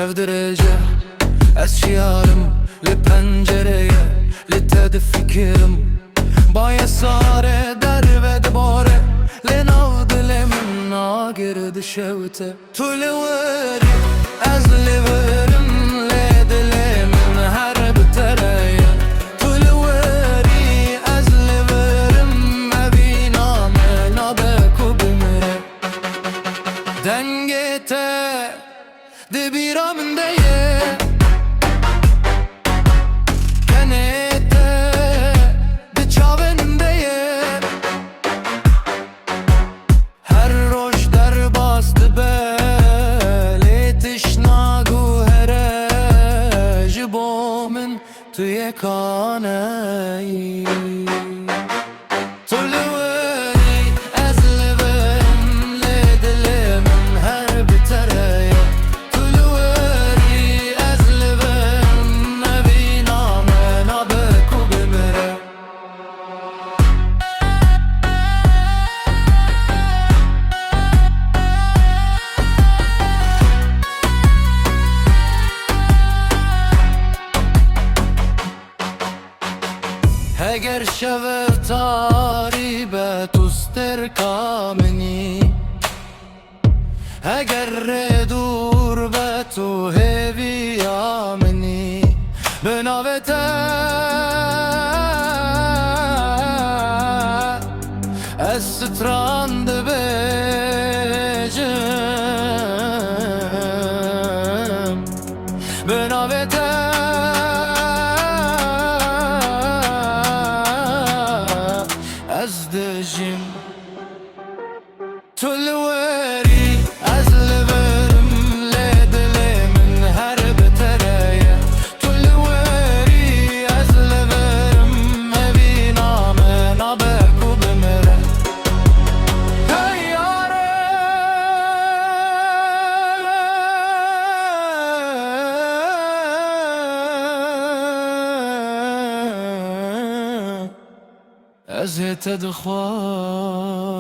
شف درجة أشيارم لپنجرeye لتد fikrim با ساره در و دباره لناو دلم ناگرد شوته تو لوری از لورم لدلم هر بتره تو لوری از لورم مبینام نابکو بمره دنگته دبیرام دیه توی کانه‌ای تو لوری از لبم لدلم هر بتره تو لوری از لبم نبینام نابکو بمره اگر شب تاری به توستر کامنی اگر دور به تو هوی آمنی بناوته از ستراند بجم بناوته از دژم تو لوری از لبرم لدلم هر بتره تو لوری از لبرم مبینام نابکو بمره یاره از تدخواه